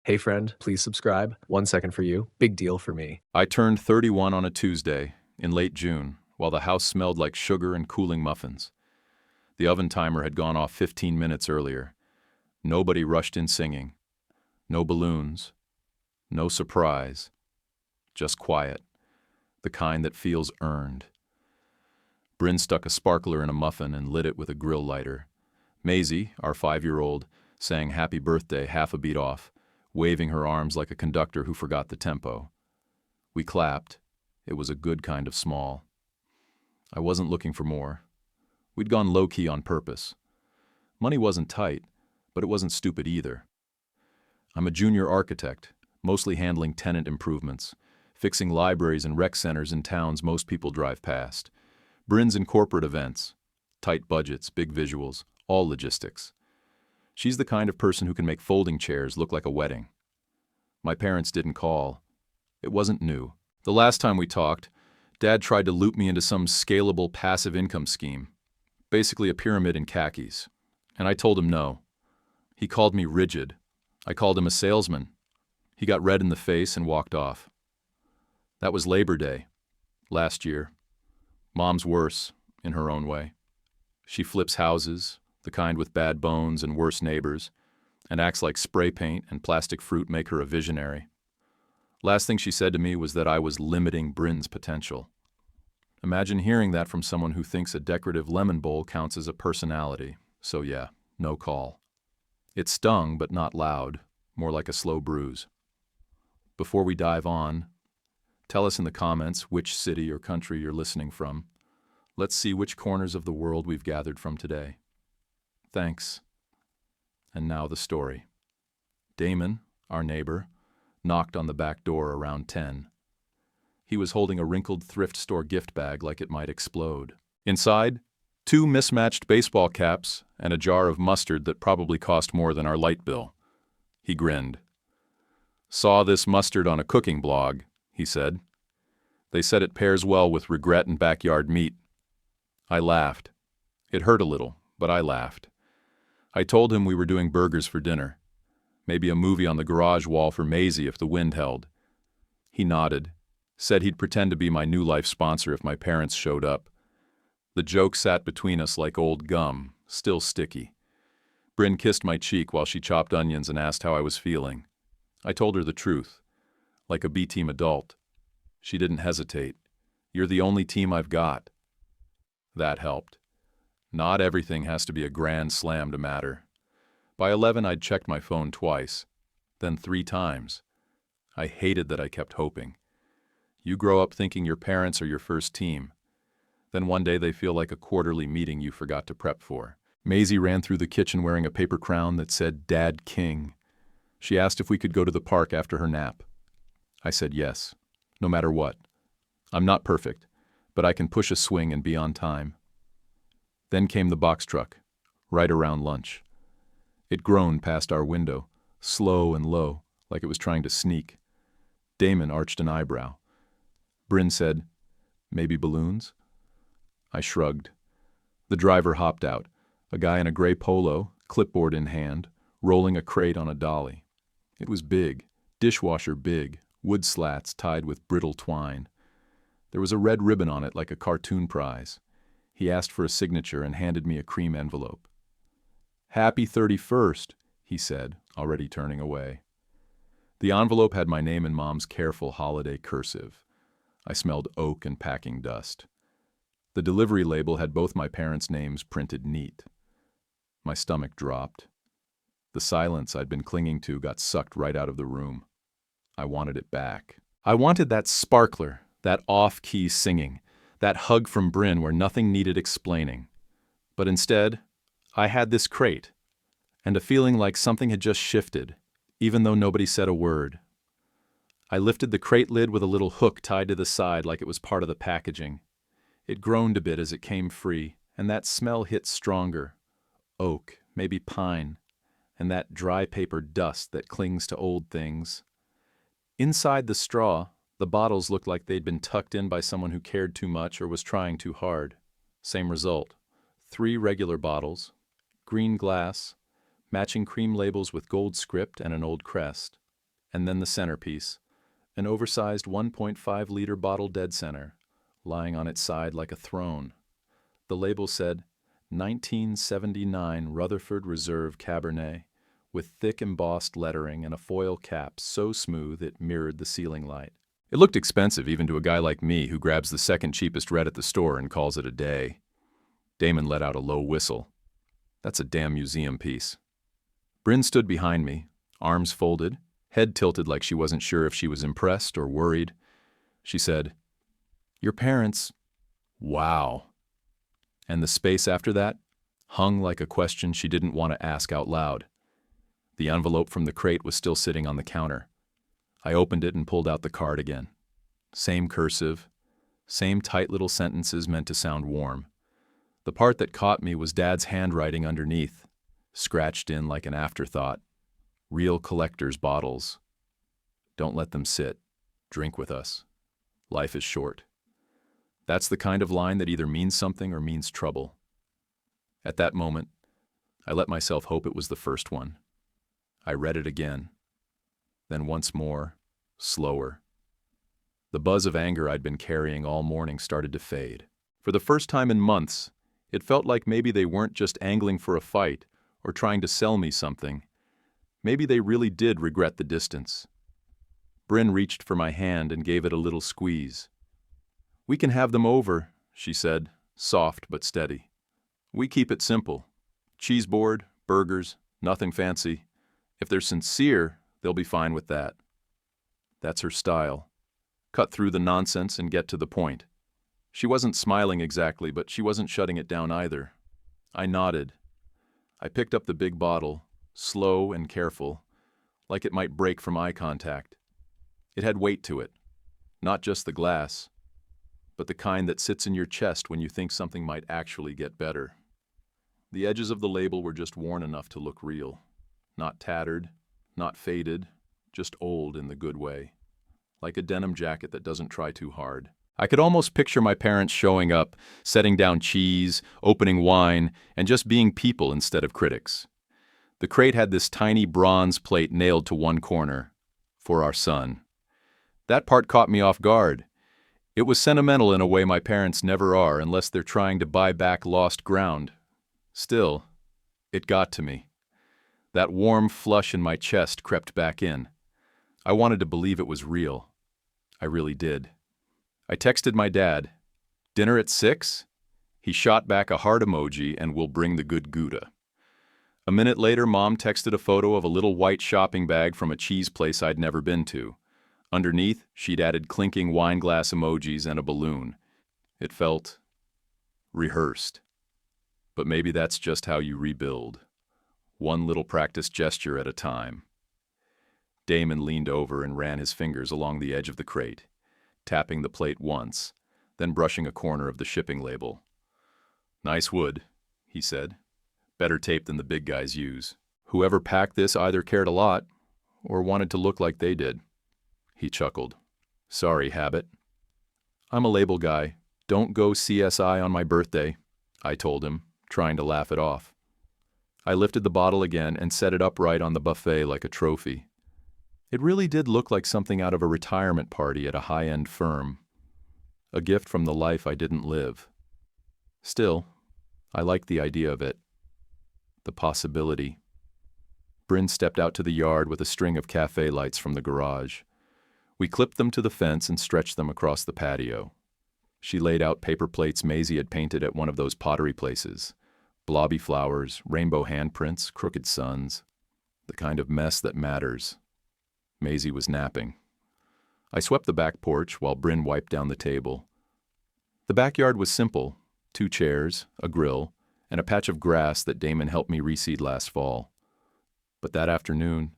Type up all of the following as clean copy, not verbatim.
Hey friend, please subscribe. 1 second for you. Big deal for me. I turned 31 on a Tuesday, in late June, while the house smelled like sugar and cooling muffins. The oven timer had gone off 15 minutes earlier. Nobody rushed in singing. No balloons. No surprise. Just quiet. The kind that feels earned. Bryn stuck a sparkler in a muffin and lit it with a grill lighter. Maisie, our 5-year-old, sang Happy Birthday half a beat off, waving her arms like a conductor who forgot the tempo. We clapped. It was a good kind of small. I wasn't looking for more. We'd gone low-key on purpose. Money wasn't tight, but it wasn't stupid either. I'm a junior architect, mostly handling tenant improvements, fixing libraries and rec centers in towns most people drive past. Bryn's in corporate events. Tight budgets, big visuals, all logistics. She's the kind of person who can make folding chairs look like a wedding. My parents didn't call. It wasn't new. The last time we talked, Dad tried to loop me into some scalable passive income scheme, basically a pyramid in khakis, and I told him no. He called me rigid. I called him a salesman. He got red in the face and walked off. That was Labor Day, last year. Mom's worse, in her own way. She flips houses, the kind with bad bones and worse neighbors, and acts like spray paint and plastic fruit make her a visionary. Last thing she said to me was that I was limiting Bryn's potential. Imagine hearing that from someone who thinks a decorative lemon bowl counts as a personality. So yeah, no call. It stung, but not loud, more like a slow bruise. Before we dive on, tell us in the comments which city or country you're listening from. Let's see which corners of the world we've gathered from today. Thanks. And now the story. Damon, our neighbor, knocked on the back door around 10. He was holding a wrinkled thrift store gift bag like it might explode. Inside, 2 mismatched baseball caps and a jar of mustard that probably cost more than our light bill. He grinned. "Saw this mustard on a cooking blog," he said. "They said it pairs well with regret and backyard meat." I laughed. It hurt a little, but I laughed. I told him we were doing burgers for dinner. Maybe a movie on the garage wall for Maisie if the wind held. He nodded, said he'd pretend to be my new life sponsor if my parents showed up. The joke sat between us like old gum, still sticky. Bryn kissed my cheek while she chopped onions and asked how I was feeling. I told her the truth, like a B-team adult. She didn't hesitate. "You're the only team I've got." That helped. Not everything has to be a grand slam to matter. By 11, I'd checked my phone twice, then 3 times. I hated that I kept hoping. You grow up thinking your parents are your first team. Then one day they feel like a quarterly meeting you forgot to prep for. Maisie ran through the kitchen wearing a paper crown that said Dad King. She asked if we could go to the park after her nap. I said yes, no matter what. I'm not perfect, but I can push a swing and be on time. Then came the box truck, right around lunch. It groaned past our window, slow and low, like it was trying to sneak. Damon arched an eyebrow. Bryn said, "Maybe balloons?" I shrugged. The driver hopped out, a guy in a gray polo, clipboard in hand, rolling a crate on a dolly. It was big, dishwasher big, wood slats tied with brittle twine. There was a red ribbon on it like a cartoon prize. He asked for a signature and handed me a cream envelope. "Happy 31st, he said, already turning away. The envelope had my name in Mom's careful holiday cursive. I smelled oak and packing dust. The delivery label had both my parents' names printed neat. My stomach dropped. The silence I'd been clinging to got sucked right out of the room. I wanted it back. I wanted that sparkler, that off-key singing, that hug from Bryn where nothing needed explaining. But instead, I had this crate, and a feeling like something had just shifted, even though nobody said a word. I lifted the crate lid with a little hook tied to the side like it was part of the packaging. It groaned a bit as it came free, and that smell hit stronger. Oak, maybe pine, and that dry paper dust that clings to old things. Inside the straw, the bottles looked like they'd been tucked in by someone who cared too much or was trying too hard. Same result. 3 regular bottles, green glass, matching cream labels with gold script and an old crest. And then the centerpiece, an oversized 1.5-liter bottle dead center, lying on its side like a throne. The label said, 1979 Rutherford Reserve Cabernet, with thick embossed lettering and a foil cap so smooth it mirrored the ceiling light. It looked expensive even to a guy like me who grabs the second cheapest red at the store and calls it a day. Damon let out a low whistle. That's a damn museum piece. Bryn stood behind me, arms folded, head tilted like she wasn't sure if she was impressed or worried. She said, "Your parents..." Wow. And the space after that hung like a question she didn't want to ask out loud. The envelope from the crate was still sitting on the counter. I opened it and pulled out the card again. Same cursive, same tight little sentences meant to sound warm. The part that caught me was Dad's handwriting underneath, scratched in like an afterthought. Real collector's bottles. Don't let them sit. Drink with us. Life is short. That's the kind of line that either means something or means trouble. At that moment, I let myself hope it was the first one. I read it again. Then once more, slower. The buzz of anger I'd been carrying all morning started to fade. For the first time in months, it felt like maybe they weren't just angling for a fight or trying to sell me something. Maybe they really did regret the distance. Bryn reached for my hand and gave it a little squeeze. "We can have them over," she said, soft but steady. "We keep it simple. Cheese board, burgers, nothing fancy. If they're sincere, they'll be fine with that." That's her style. Cut through the nonsense and get to the point. She wasn't smiling exactly, but she wasn't shutting it down either. I nodded. I picked up the big bottle, slow and careful, like it might break from eye contact. It had weight to it, not just the glass, but the kind that sits in your chest when you think something might actually get better. The edges of the label were just worn enough to look real. Not tattered, not faded, just old in the good way. Like a denim jacket that doesn't try too hard. I could almost picture my parents showing up, setting down cheese, opening wine, and just being people instead of critics. The crate had this tiny bronze plate nailed to one corner. For our son. That part caught me off guard. It was sentimental in a way my parents never are unless they're trying to buy back lost ground. Still, it got to me. That warm flush in my chest crept back in. I wanted to believe it was real. I really did. I texted my dad, "Dinner at 6?" He shot back a heart emoji and "We'll bring the good Gouda." A minute later, Mom texted a photo of a little white shopping bag from a cheese place I'd never been to. Underneath, she'd added clinking wine glass emojis and a balloon. It felt rehearsed. But maybe that's just how you rebuild. One little practice gesture at a time. Damon leaned over and ran his fingers along the edge of the crate, tapping the plate once, then brushing a corner of the shipping label. "Nice wood," he said. "Better tape than the big guys use. Whoever packed this either cared a lot or wanted to look like they did." He chuckled. "Sorry, habit." "I'm a label guy. Don't go CSI on my birthday," I told him, trying to laugh it off. I lifted the bottle again and set it upright on the buffet like a trophy. It really did look like something out of a retirement party at a high-end firm. A gift from the life I didn't live. Still, I liked the idea of it. The possibility. Bryn stepped out to the yard with a string of cafe lights from the garage. We clipped them to the fence and stretched them across the patio. She laid out paper plates Maisie had painted at one of those pottery places. Blobby flowers, rainbow handprints, crooked suns. The kind of mess that matters. Maisie was napping. I swept the back porch while Bryn wiped down the table. The backyard was simple. 2 chairs, a grill, and a patch of grass that Damon helped me reseed last fall. But that afternoon,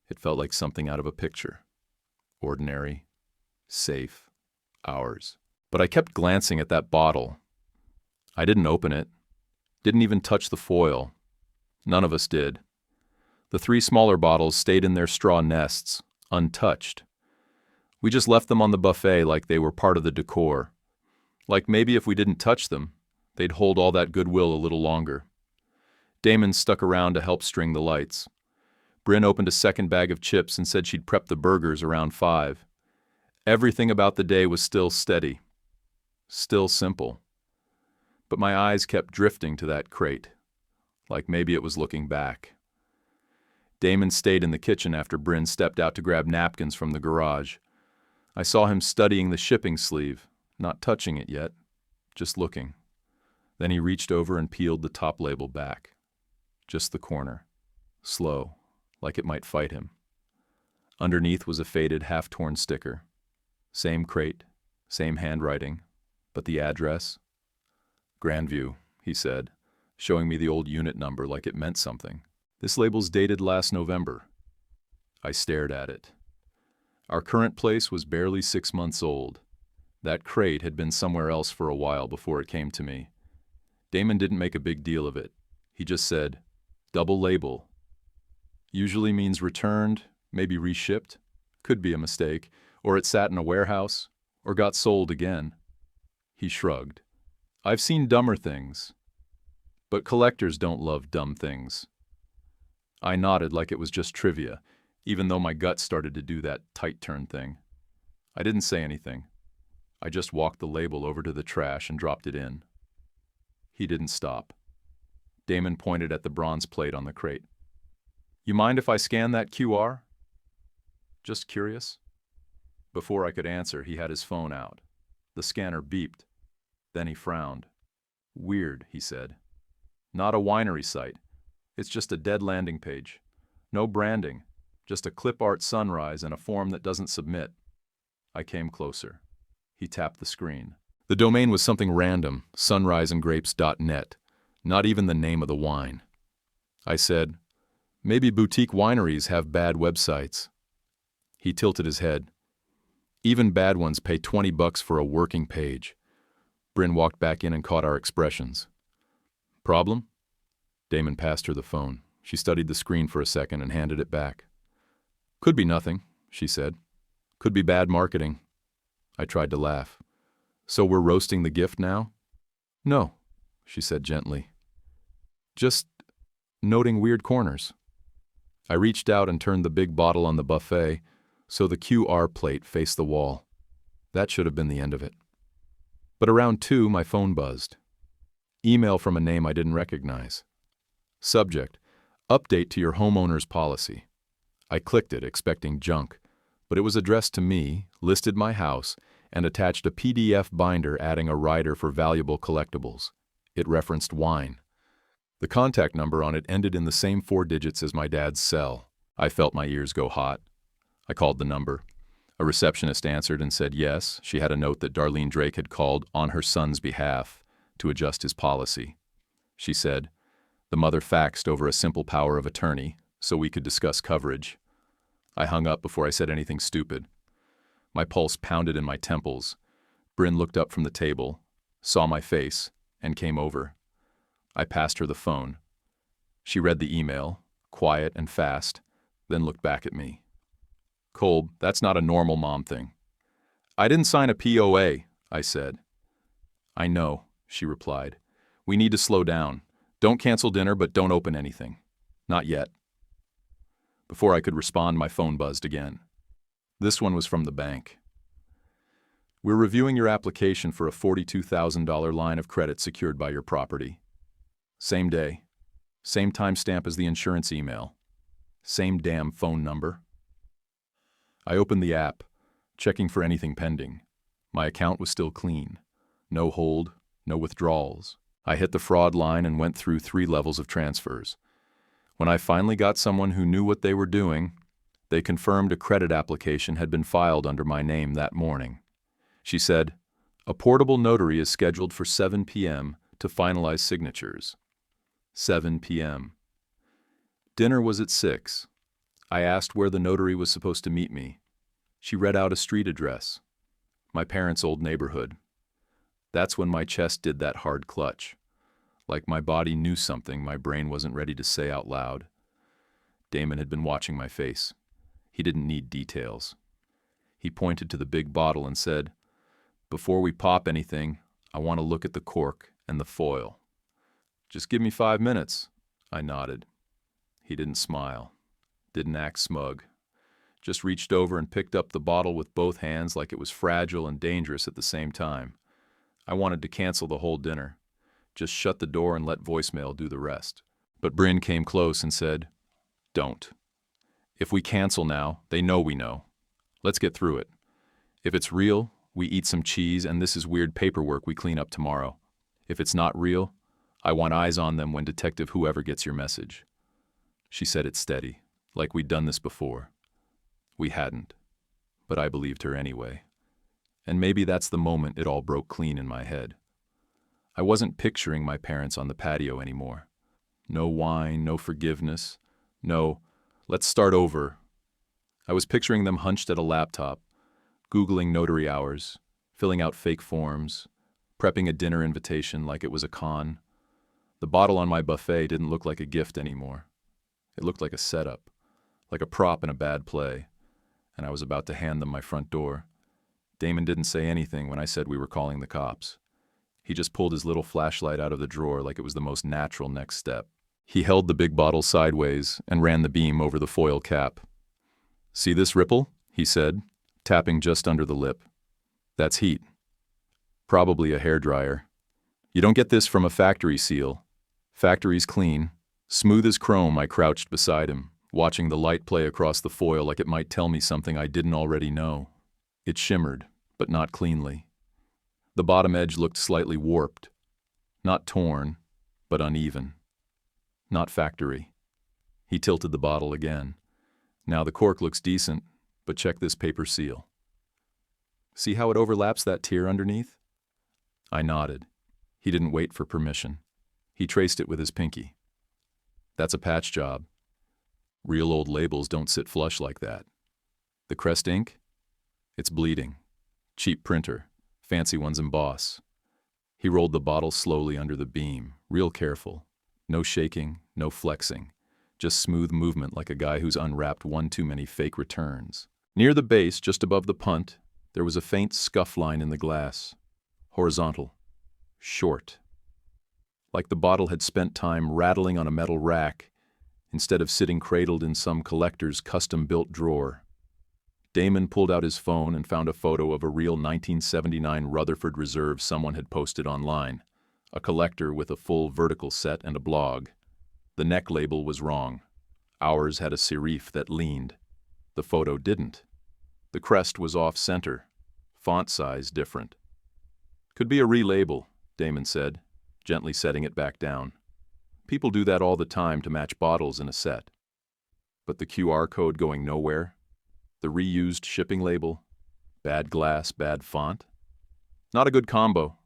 it felt like something out of a picture. Ordinary, safe, ours. But I kept glancing at that bottle. I didn't open it. Didn't even touch the foil. None of us did. The 3 smaller bottles stayed in their straw nests, untouched. We just left them on the buffet like they were part of the decor. Like maybe if we didn't touch them, they'd hold all that goodwill a little longer. Damon stuck around to help string the lights. Bryn opened a second bag of chips and said she'd prep the burgers around 5. Everything about the day was still steady, still simple. But my eyes kept drifting to that crate, like maybe it was looking back. Damon stayed in the kitchen after Bryn stepped out to grab napkins from the garage. I saw him studying the shipping sleeve, not touching it yet, just looking. Then he reached over and peeled the top label back. Just the corner. Slow, like it might fight him. Underneath was a faded, half-torn sticker. Same crate, same handwriting, but the address? Grandview, he said, showing me the old unit number like it meant something. This label's dated last November. I stared at it. Our current place was barely 6 months old. That crate had been somewhere else for a while before it came to me. Damon didn't make a big deal of it. He just said, double label. Usually means returned, maybe reshipped, could be a mistake, or it sat in a warehouse, or got sold again. He shrugged. I've seen dumber things, but collectors don't love dumb things. I nodded like it was just trivia, even though my gut started to do that tight turn thing. I didn't say anything. I just walked the label over to the trash and dropped it in. He didn't stop. Damon pointed at the bronze plate on the crate. You mind if I scan that QR? Just curious. Before I could answer, he had his phone out. The scanner beeped. Then he frowned. Weird, he said. Not a winery site. It's just a dead landing page. No branding. Just a clip art sunrise and a form that doesn't submit. I came closer. He tapped the screen. The domain was something random, sunriseandgrapes.net. Not even the name of the wine. I said, maybe boutique wineries have bad websites. He tilted his head. Even bad ones pay $20 for a working page. Bryn walked back in and caught our expressions. Problem? Damon passed her the phone. She studied the screen for a second and handed it back. Could be nothing, she said. Could be bad marketing. I tried to laugh. So we're roasting the gift now? No, she said gently. Just noting weird corners. I reached out and turned the big bottle on the buffet so the QR plate faced the wall. That should have been the end of it. But around 2, my phone buzzed. Email from a name I didn't recognize. Subject, update to your homeowner's policy. I clicked it, expecting junk, but it was addressed to me, listed my house, and attached a PDF binder adding a rider for valuable collectibles. It referenced wine. The contact number on it ended in the same 4 digits as my dad's cell. I felt my ears go hot. I called the number. A receptionist answered and said yes, she had a note that Darlene Drake had called on her son's behalf to adjust his policy. She said, the mother faxed over a simple power of attorney so we could discuss coverage. I hung up before I said anything stupid. My pulse pounded in my temples. Bryn looked up from the table, saw my face, and came over. I passed her the phone. She read the email, quiet and fast, then looked back at me. Kolb, that's not a normal mom thing. I didn't sign a POA, I said. I know, she replied. We need to slow down. Don't cancel dinner, but don't open anything. Not yet. Before I could respond, my phone buzzed again. This one was from the bank. We're reviewing your application for a $42,000 line of credit secured by your property. Same day. Same timestamp as the insurance email. Same damn phone number. I opened the app, checking for anything pending. My account was still clean. No hold, no withdrawals. I hit the fraud line and went through 3 levels of transfers. When I finally got someone who knew what they were doing, they confirmed a credit application had been filed under my name that morning. She said, a portable notary is scheduled for 7 p.m. to finalize signatures. 7 p.m. Dinner was at 6. I asked where the notary was supposed to meet me. She read out a street address. My parents' old neighborhood. That's when my chest did that hard clutch. Like my body knew something my brain wasn't ready to say out loud. Damon had been watching my face. He didn't need details. He pointed to the big bottle and said, before we pop anything, I want to look at the cork and the foil. Just give me 5 minutes. I nodded. He didn't smile. Didn't act smug. Just reached over and picked up the bottle with both hands like it was fragile and dangerous at the same time. I wanted to cancel the whole dinner. Just shut the door and let voicemail do the rest. But Bryn came close and said, "Don't. If we cancel now, they know we know. Let's get through it. If it's real, we eat some cheese and this is weird paperwork we clean up tomorrow. If it's not real, I want eyes on them when Detective whoever gets your message." She said it steady, like we'd done this before. We hadn't, but I believed her anyway. And maybe that's the moment it all broke clean in my head. I wasn't picturing my parents on the patio anymore. No wine, no forgiveness, no, let's start over. I was picturing them hunched at a laptop, Googling notary hours, filling out fake forms, prepping a dinner invitation like it was a con. The bottle on my buffet didn't look like a gift anymore. It looked like a setup, like a prop in a bad play, and I was about to hand them my front door. Damon didn't say anything when I said we were calling the cops. He just pulled his little flashlight out of the drawer like it was the most natural next step. He held the big bottle sideways and ran the beam over the foil cap. "See this ripple?" he said, tapping just under the lip. "That's heat. Probably a hairdryer. You don't get this from a factory seal. Factory's clean. Smooth as chrome." I crouched beside him, watching the light play across the foil like it might tell me something I didn't already know. It shimmered, but not cleanly. The bottom edge looked slightly warped. Not torn, but uneven. Not factory. He tilted the bottle again. "Now the cork looks decent, but check this paper seal. See how it overlaps that tear underneath?" I nodded. He didn't wait for permission. He traced it with his pinky. "That's a patch job. Real old labels don't sit flush like that. The Crest ink? It's bleeding. Cheap printer. Fancy ones emboss." He rolled the bottle slowly under the beam, real careful. No shaking, no flexing. Just smooth movement like a guy who's unwrapped one too many fake returns. Near the base, just above the punt, there was a faint scuff line in the glass. Horizontal. Short. Like the bottle had spent time rattling on a metal rack instead of sitting cradled in some collector's custom-built drawer. Damon pulled out his phone and found a photo of a real 1979 Rutherford Reserve someone had posted online. A collector with a full vertical set and a blog. The neck label was wrong. Ours had a serif that leaned. The photo didn't. The crest was off-center. Font size different. "Could be a relabel," Damon said, gently setting it back down. "People do that all the time to match bottles in a set." But the QR code going nowhere? The reused shipping label? Bad glass, bad font? Not a good combo.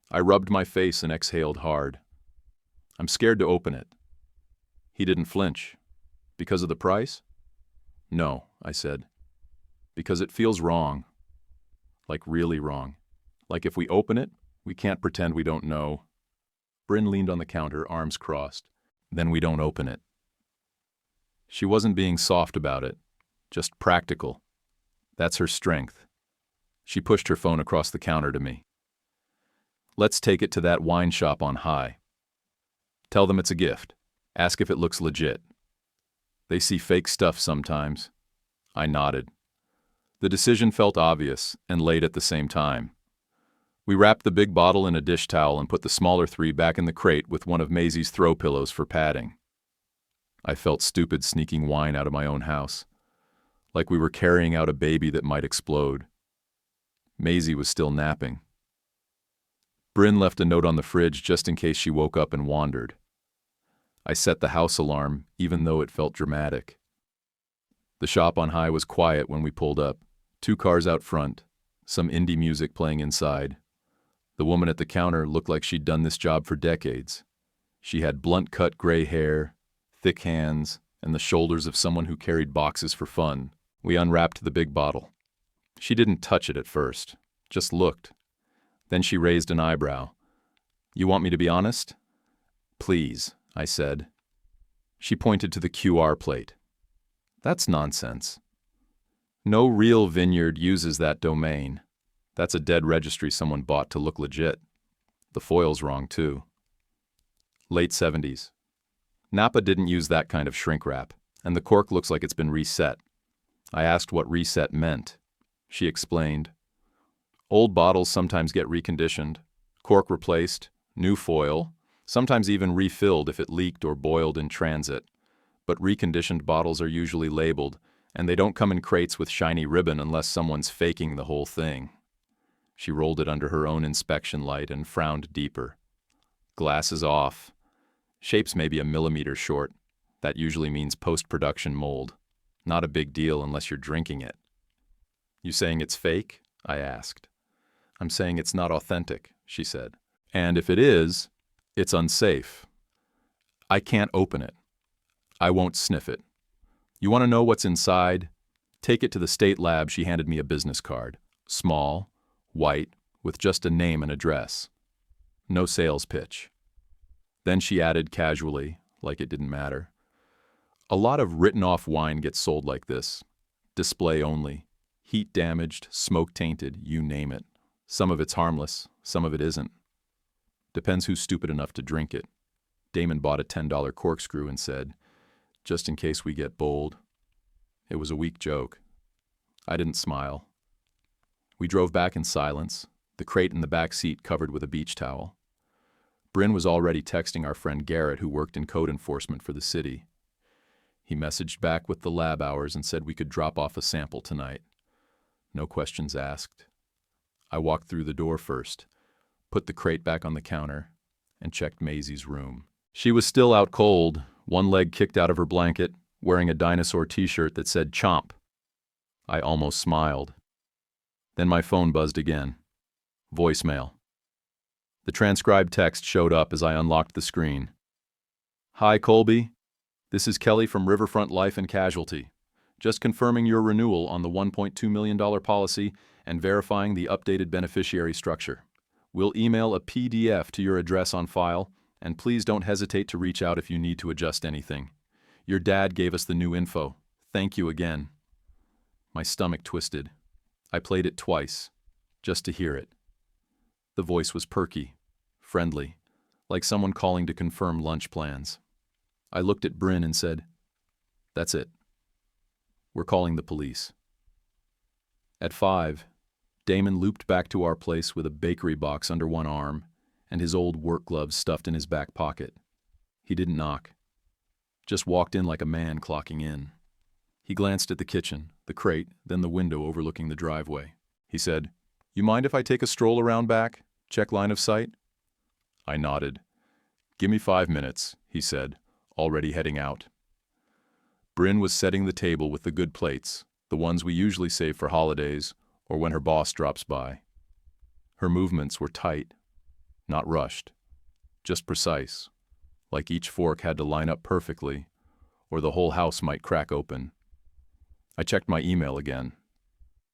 I rubbed my face and exhaled hard. "I'm scared to open it." He didn't flinch. "Because of the price?" "No," I said. "Because it feels wrong. Like really wrong. Like if we open it, we can't pretend we don't know." Bryn leaned on the counter, arms crossed. "Then we don't open it." She wasn't being soft about it, just practical. That's her strength. She pushed her phone across the counter to me. "Let's take it to that wine shop on High. Tell them it's a gift. Ask if it looks legit. They see fake stuff sometimes." I nodded. The decision felt obvious and late at the same time. We wrapped the big bottle in a dish towel and put the smaller 3 back in the crate with one of Maisie's throw pillows for padding. I felt stupid sneaking wine out of my own house, like we were carrying out a baby that might explode. Maisie was still napping. Bryn left a note on the fridge just in case she woke up and wandered. I set the house alarm, even though it felt dramatic. The shop on High was quiet when we pulled up. 2 cars out front, some indie music playing inside. The woman at the counter looked like she'd done this job for decades. She had blunt-cut gray hair, thick hands, and the shoulders of someone who carried boxes for fun. We unwrapped the big bottle. She didn't touch it at first, just looked. Then she raised an eyebrow. "You want me to be honest?" "Please," I said. She pointed to the QR plate. "That's nonsense. No real vineyard uses that domain. That's a dead registry someone bought to look legit. The foil's wrong, too." Late 70s. Napa didn't use that kind of shrink wrap. and the cork looks like it's been reset. I asked what reset meant. She explained. Old bottles sometimes get reconditioned, cork replaced, new foil, sometimes even refilled if it leaked or boiled in transit. But reconditioned bottles are usually labeled, and they don't come in crates with shiny ribbon unless someone's faking the whole thing. She rolled it under her own inspection light and frowned deeper. Glass is off. Shape's maybe a millimeter short. That usually means post-production mold. Not a big deal unless you're drinking it. You saying it's fake? I asked. I'm saying it's not authentic, she said. And if it is, it's unsafe. I can't open it. I won't sniff it. You want to know what's inside? Take it to the state lab. She handed me a business card. Small, white, with just a name and address. No sales pitch. Then she added casually, like it didn't matter. A lot of written-off wine gets sold like this. Display only. Heat damaged, smoke tainted, you name it. Some of it's harmless, some of it isn't. Depends who's stupid enough to drink it. Damon bought a $10 corkscrew and said, just in case we get bold. It was a weak joke. I didn't smile. We drove back in silence, the crate in the back seat covered with a beach towel. Bryn was already texting our friend Garrett, who worked in code enforcement for the city. He messaged back with the lab hours and said we could drop off a sample tonight. No questions asked. I walked through the door first, put the crate back on the counter, and checked Maisie's room. She was still out cold, one leg kicked out of her blanket, wearing a dinosaur t-shirt that said Chomp. I almost smiled. Then my phone buzzed again. Voicemail. The transcribed text showed up as I unlocked the screen. Hi, Colby. This is Kelly from Riverfront Life and Casualty. Just confirming your renewal on the $1.2 million policy and verifying the updated beneficiary structure. We'll email a PDF to your address on file, and please don't hesitate to reach out if you need to adjust anything. Your dad gave us the new info. Thank you again. My stomach twisted. I played it twice, just to hear it. The voice was perky, friendly, like someone calling to confirm lunch plans. I looked at Bryn and said, "That's it. We're calling the police." At 5, Damon looped back to our place with a bakery box under one arm and his old work gloves stuffed in his back pocket. He didn't knock, just walked in like a man clocking in. He glanced at the kitchen, the crate, then the window overlooking the driveway. He said, "You mind if I take a stroll around back? Check line of sight?" I nodded. "Give me 5 minutes," he said, already heading out. Bryn was setting the table with the good plates, the ones we usually save for holidays or when her boss drops by. Her movements were tight, not rushed, just precise, like each fork had to line up perfectly, or the whole house might crack open. I checked my email again.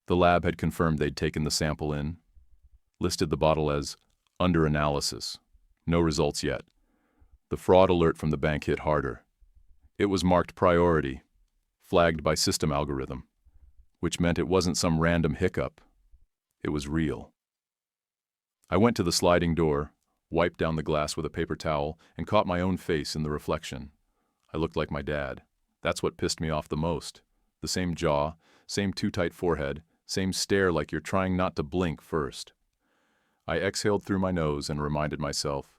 The lab had confirmed they'd taken the sample in, listed the bottle as under analysis. No results yet. The fraud alert from the bank hit harder. It was marked priority, flagged by system algorithm, which meant it wasn't some random hiccup. It was real. I went to the sliding door, wiped down the glass with a paper towel, and caught my own face in the reflection. I looked like my dad. That's what pissed me off the most. The same jaw, same too tight forehead, same stare like you're trying not to blink first. I exhaled through my nose and reminded myself,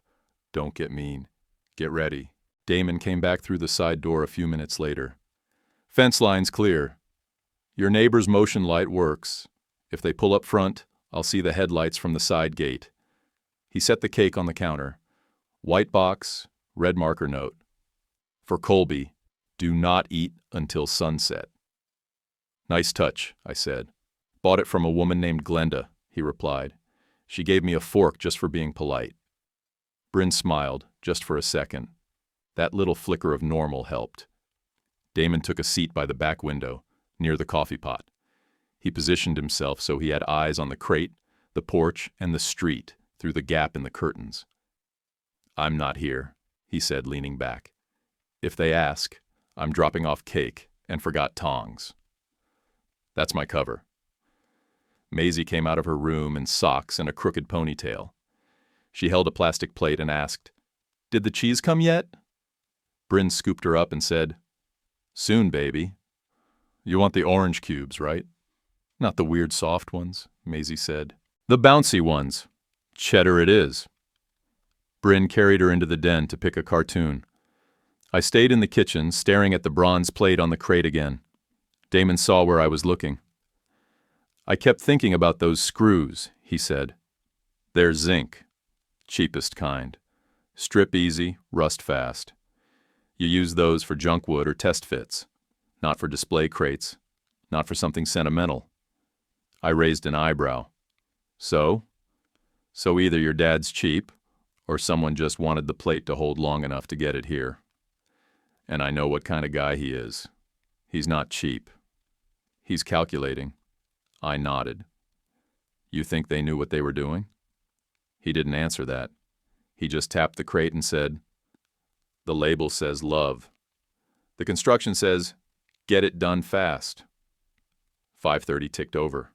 don't get mean. Get ready. Damon came back through the side door a few minutes later. Fence line's clear. Your neighbor's motion light works. If they pull up front, I'll see the headlights from the side gate. He set the cake on the counter. White box, red marker note. For Colby, do not eat until sunset. Nice touch, I said. Bought it from a woman named Glenda, he replied. She gave me a fork just for being polite. Bryn smiled, just for a second. That little flicker of normal helped. Damon took a seat by the back window, near the coffee pot. He positioned himself so he had eyes on the crate, the porch, and the street through the gap in the curtains. I'm not here, he said, leaning back. If they ask, I'm dropping off cake and forgot tongs. That's my cover. Maisie came out of her room in socks and a crooked ponytail. She held a plastic plate and asked, Did the cheese come yet? Bryn scooped her up and said, Soon, baby. You want the orange cubes, right? Not the weird soft ones, Maisie said. The bouncy ones. Cheddar it is. Bryn carried her into the den to pick a cartoon. I stayed in the kitchen, staring at the bronze plate on the crate again. Damon saw where I was looking. I kept thinking about those screws, he said. They're zinc. Cheapest kind. Strip easy, rust fast. You use those for junk wood or test fits. Not for display crates. Not for something sentimental. I raised an eyebrow. So? So either your dad's cheap, or someone just wanted the plate to hold long enough to get it here. And I know what kind of guy he is. He's not cheap. He's calculating. I nodded. You think they knew what they were doing? He didn't answer that. He just tapped the crate and said, the label says love. The construction says, get it done fast. 5:30 ticked over.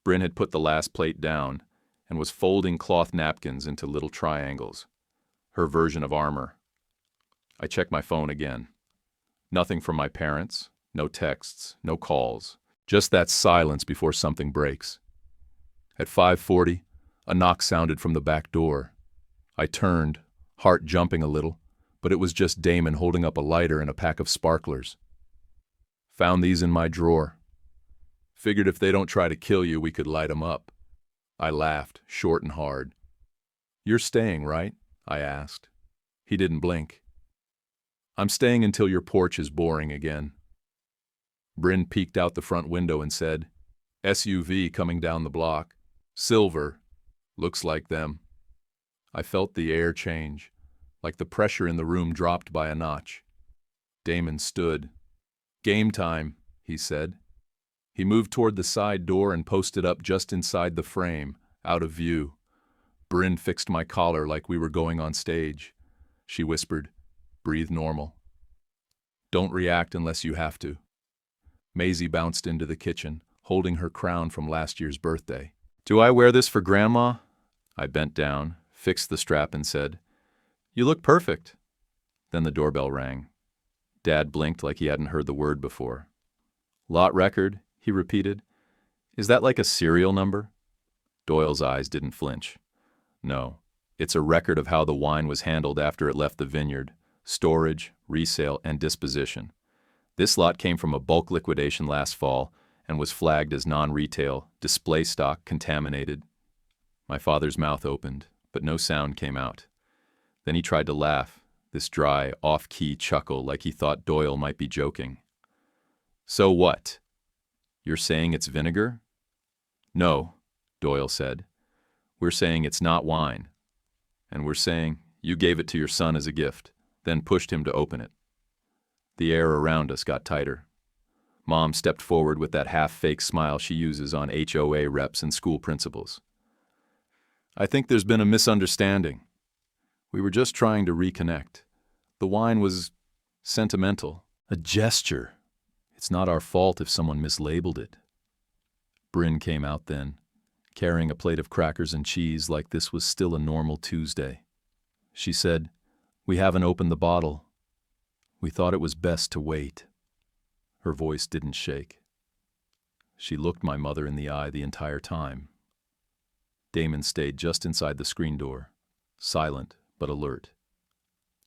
Bryn had put the last plate down and was folding cloth napkins into little triangles. Her version of armor. I checked my phone again. Nothing from my parents, no texts, no calls. Just that silence before something breaks. At 5:40, a knock sounded from the back door. I turned, heart jumping a little, but it was just Damon holding up a lighter and a pack of sparklers. Found these in my drawer. Figured if they don't try to kill you, we could light 'em up. I laughed, short and hard. You're staying, right? I asked. He didn't blink. I'm staying until your porch is boring again. Bryn peeked out the front window and said, SUV coming down the block. Silver. Looks like them. I felt the air change, like the pressure in the room dropped by a notch. Damon stood. Game time, he said. He moved toward the side door and posted up just inside the frame, out of view. Bryn fixed my collar like we were going on stage. She whispered, breathe normal. Don't react unless you have to. Maisie bounced into the kitchen, holding her crown from last year's birthday. Do I wear this for Grandma? I bent down, fixed the strap and said, you look perfect. Then the doorbell rang. Dad blinked like he hadn't heard the word before. Lot record, he repeated. Is that like a serial number? Doyle's eyes didn't flinch. No, it's a record of how the wine was handled after it left the vineyard, storage, resale, and disposition. This lot came from a bulk liquidation last fall and was flagged as non-retail, display stock contaminated. My father's mouth opened, but no sound came out. Then he tried to laugh, this dry, off-key chuckle like he thought Doyle might be joking. So what? You're saying it's vinegar? No, Doyle said. We're saying it's not wine. And we're saying you gave it to your son as a gift, then pushed him to open it. The air around us got tighter. Mom stepped forward with that half-fake smile she uses on HOA reps and school principals. I think there's been a misunderstanding. We were just trying to reconnect. The wine was sentimental, a gesture. It's not our fault if someone mislabeled it. Bryn came out then, carrying a plate of crackers and cheese like this was still a normal Tuesday. She said, we haven't opened the bottle. We thought it was best to wait. Her voice didn't shake. She looked my mother in the eye the entire time. Damon stayed just inside the screen door, silent but alert.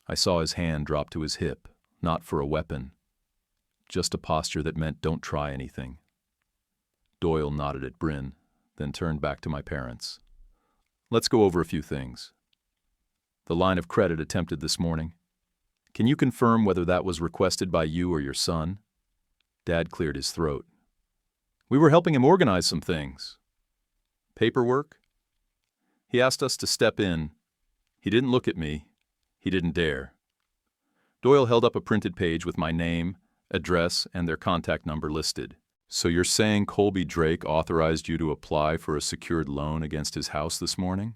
I saw his hand drop to his hip, not for a weapon, just a posture that meant don't try anything. Doyle nodded at Bryn, then turned back to my parents. Let's go over a few things. The line of credit attempted this morning. Can you confirm whether that was requested by you or your son? Dad cleared his throat. We were helping him organize some things. Paperwork? He asked us to step in. He didn't look at me. He didn't dare. Doyle held up a printed page with my name, address, and their contact number listed. So you're saying Colby Drake authorized you to apply for a secured loan against his house this morning?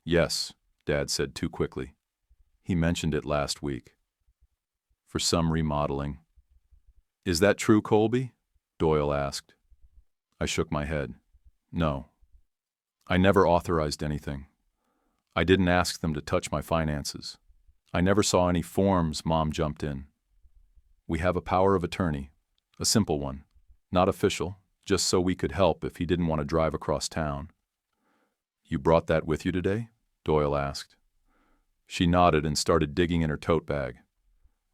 Yes, Dad said too quickly. He mentioned it last week. For some remodeling. Is that true, Colby? Doyle asked. I shook my head. No. I never authorized anything. I didn't ask them to touch my finances. I never saw any forms. Mom jumped in. We have a power of attorney, a simple one, not official, just so we could help if he didn't want to drive across town. You brought that with you today? Doyle asked. She nodded and started digging in her tote bag.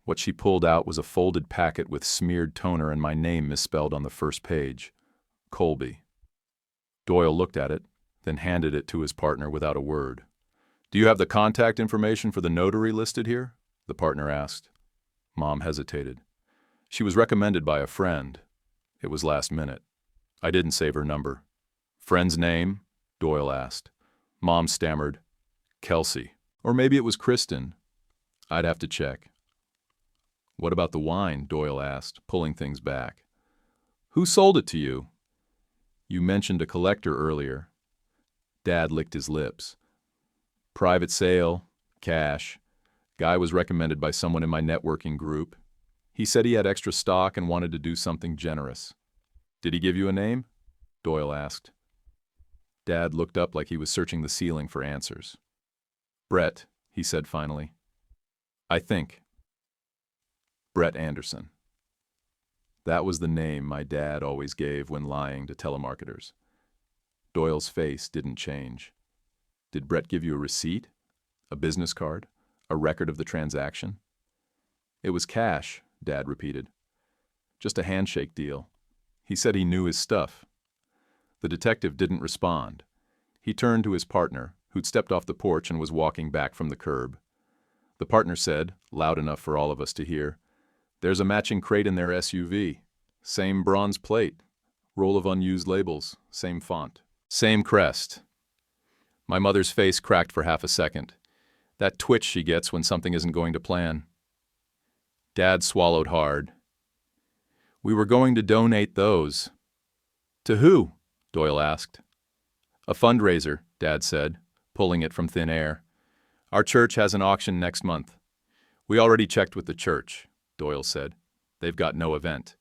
What she pulled out was a folded packet with smeared toner and my name misspelled on the first page. Colby. Doyle looked at it, then handed it to his partner without a word. Do you have the contact information for the notary listed here? The partner asked. Mom hesitated. She was recommended by a friend. It was last minute. I didn't save her number. Friend's name? Doyle asked. Mom stammered. Kelsey. Or maybe it was Kristen. I'd have to check. What about the wine? Doyle asked, pulling things back. Who sold it to you? You mentioned a collector earlier. Dad licked his lips. Private sale, cash. Guy was recommended by someone in my networking group. He said he had extra stock and wanted to do something generous. Did he give you a name? Doyle asked. Dad looked up like he was searching the ceiling for answers. Brett, he said finally. I think. Brett Anderson. That was the name my dad always gave when lying to telemarketers. Doyle's face didn't change. Did Brett give you a receipt? A business card? A record of the transaction? It was cash, Dad repeated. Just a handshake deal. He said he knew his stuff. The detective didn't respond. He turned to his partner, who'd stepped off the porch and was walking back from the curb. The partner said, loud enough for all of us to hear, "There's a matching crate in their SUV. Same bronze plate. Roll of unused labels. Same font. Same crest." My mother's face cracked for half a second. That twitch she gets when something isn't going to plan. Dad swallowed hard. We were going to donate those. To who? Doyle asked. A fundraiser, Dad said, pulling it from thin air. Our church has an auction next month. We already checked with the church, Doyle said. They've got no event.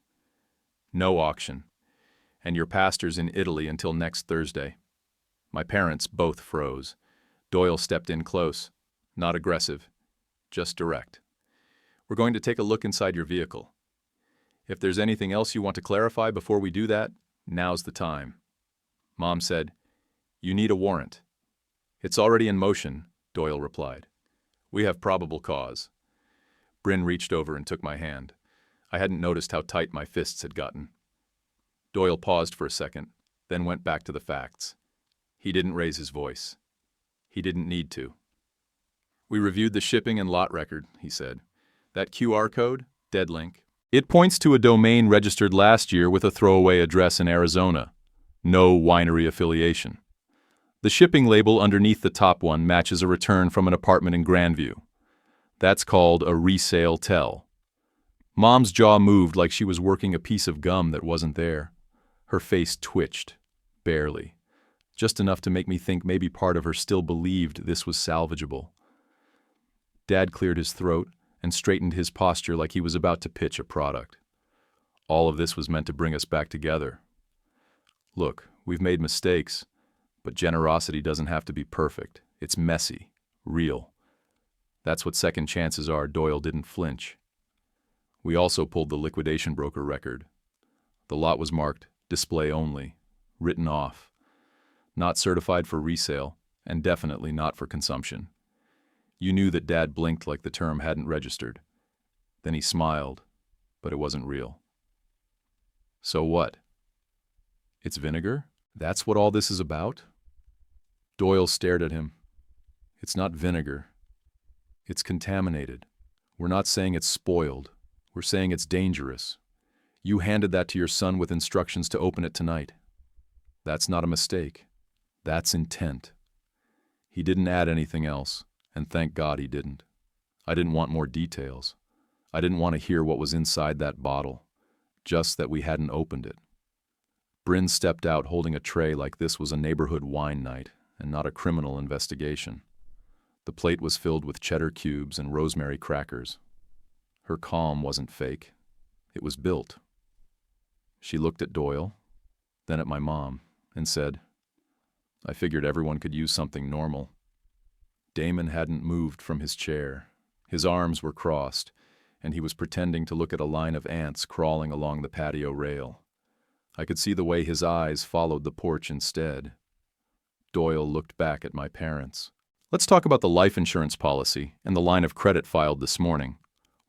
No auction. And your pastor's in Italy until next Thursday. My parents both froze. Doyle stepped in close. Not aggressive, just direct. We're going to take a look inside your vehicle. If there's anything else you want to clarify before we do that, now's the time. Mom said, You need a warrant. It's already in motion, Doyle replied. We have probable cause. Bryn reached over and took my hand. I hadn't noticed how tight my fists had gotten. Doyle paused for a second, then went back to the facts. He didn't raise his voice. He didn't need to. We reviewed the shipping and lot record, he said. That QR code, dead link. It points to a domain registered last year with a throwaway address in Arizona. No winery affiliation. The shipping label underneath the top one matches a return from an apartment in Grandview. That's called a resale tell. Mom's jaw moved like she was working a piece of gum that wasn't there. Her face twitched, barely. Just enough to make me think maybe part of her still believed this was salvageable. Dad cleared his throat and straightened his posture like he was about to pitch a product. All of this was meant to bring us back together. Look, we've made mistakes, but generosity doesn't have to be perfect. It's messy, real. That's what second chances are. Doyle didn't flinch. We also pulled the liquidation broker record. The lot was marked display only, written off. Not certified for resale, and definitely not for consumption. You knew that Dad blinked like the term hadn't registered. Then he smiled, but it wasn't real. So what? It's vinegar? That's what all this is about? Doyle stared at him. It's not vinegar. It's contaminated. We're not saying it's spoiled. We're saying it's dangerous. You handed that to your son with instructions to open it tonight. That's not a mistake. That's intent. He didn't add anything else, and thank God he didn't. I didn't want more details. I didn't want to hear what was inside that bottle, just that we hadn't opened it. Bryn stepped out holding a tray like this was a neighborhood wine night and not a criminal investigation. The plate was filled with cheddar cubes and rosemary crackers. Her calm wasn't fake. It was built. She looked at Doyle, then at my mom, and said, I figured everyone could use something normal. Damon hadn't moved from his chair. His arms were crossed. and he was pretending to look at a line of ants crawling along the patio rail. I could see the way his eyes followed the porch instead. Doyle looked back at my parents. Let's talk about the life insurance policy and the line of credit filed this morning.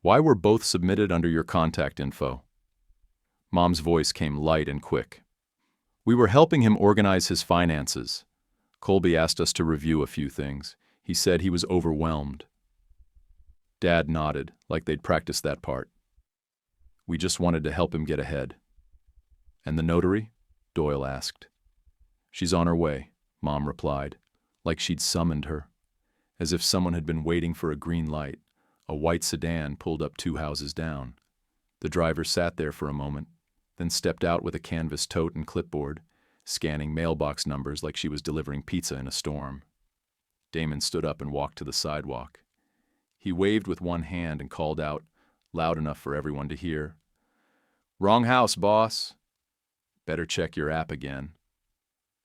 Why were both submitted under your contact info? Mom's voice came light and quick. We were helping him organize his finances. Colby asked us to review a few things. He said he was overwhelmed. Dad nodded, like they'd practiced that part. We just wanted to help him get ahead. And the notary? Doyle asked. She's on her way, Mom replied, like she'd summoned her. As if someone had been waiting for a green light, a white sedan pulled up 2 houses down. The driver sat there for a moment, then stepped out with a canvas tote and clipboard, scanning mailbox numbers like she was delivering pizza in a storm. Damon stood up and walked to the sidewalk. He waved with one hand and called out, loud enough for everyone to hear, "Wrong house, boss." "Better check your app again."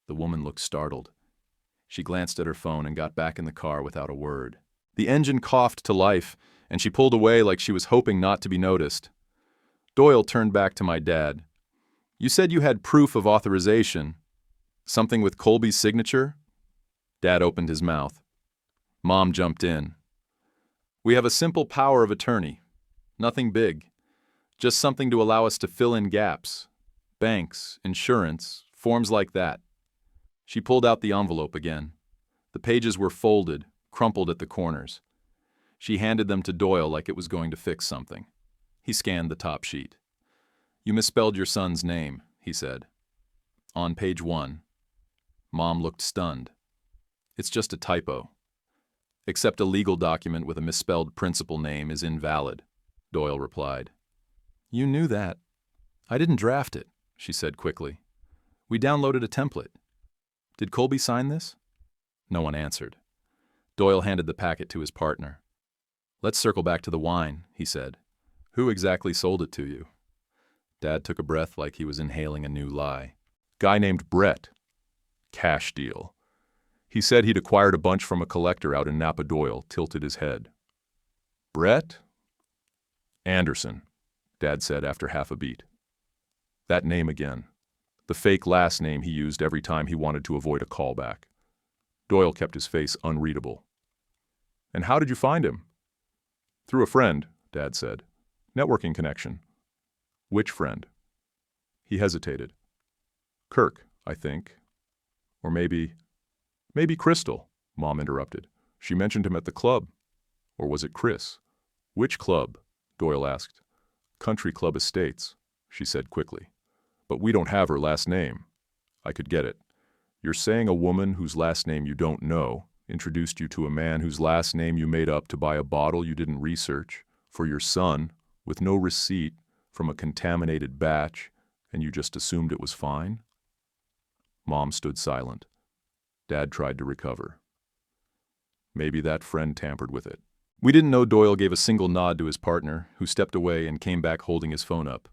The woman looked startled. She glanced at her phone and got back in the car without a word. The engine coughed to life, and she pulled away like she was hoping not to be noticed. Doyle turned back to my dad. "You said you had proof of authorization. Something with Colby's signature?" Dad opened his mouth. Mom jumped in. "We have a simple power of attorney. Nothing big. Just something to allow us to fill in gaps. Banks, insurance, forms like that." She pulled out the envelope again. The pages were folded, crumpled at the corners. She handed them to Doyle like it was going to fix something. He scanned the top sheet. "You misspelled your son's name," he said. "On page 1. Mom looked stunned. "It's just a typo. Except a legal document with a misspelled principal name is invalid," Doyle replied. "You knew that." "I didn't draft it," she said quickly. "We downloaded a template. Did Colby sign this?" No one answered. Doyle handed the packet to his partner. "Let's circle back to the wine," he said. "Who exactly sold it to you?" Dad took a breath like he was inhaling a new lie. "Guy named Brett. Cash deal. He said he'd acquired a bunch from a collector out in Napa." Doyle tilted his head. "Brett?" "Anderson," Dad said after half a beat. That name again. The fake last name he used every time he wanted to avoid a callback. Doyle kept his face unreadable. "And how did you find him?" "Through a friend," Dad said. "Networking connection." "Which friend?" He hesitated. "Kirk, I think. Or maybe Crystal," Mom interrupted. "She mentioned him at the club. Or was it Chris?" "Which club?" Doyle asked. "Country Club Estates," she said quickly. "But we don't have her last name." I could get it. "You're saying a woman whose last name you don't know introduced you to a man whose last name you made up to buy a bottle you didn't research for your son with no receipt from a contaminated batch, and you just assumed it was fine?" Mom stood silent. Dad tried to recover. "Maybe that friend tampered with it." We didn't know. Doyle gave a single nod to his partner, who stepped away and came back holding his phone up.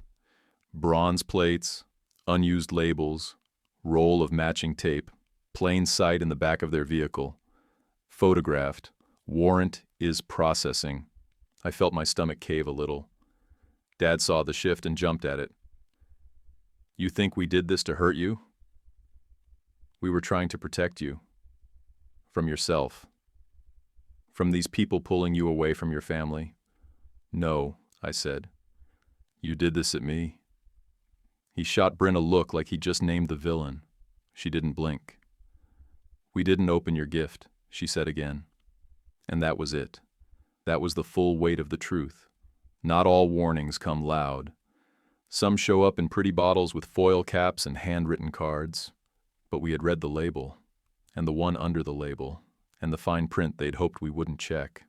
Bronze plates, unused labels, roll of matching tape, plain sight in the back of their vehicle. Photographed. Warrant is processing. I felt my stomach cave a little. Dad saw the shift and jumped at it. "You think we did this to hurt you?" "We were trying to protect you. From yourself. From these people pulling you away from your family." "No," I said. "You did this at me." He shot Bryn a look like he'd just named the villain. She didn't blink. "We didn't open your gift," she said again. And that was it. That was the full weight of the truth. Not all warnings come loud. Some show up in pretty bottles with foil caps and handwritten cards. But we had read the label, and the one under the label, and the fine print they'd hoped we wouldn't check.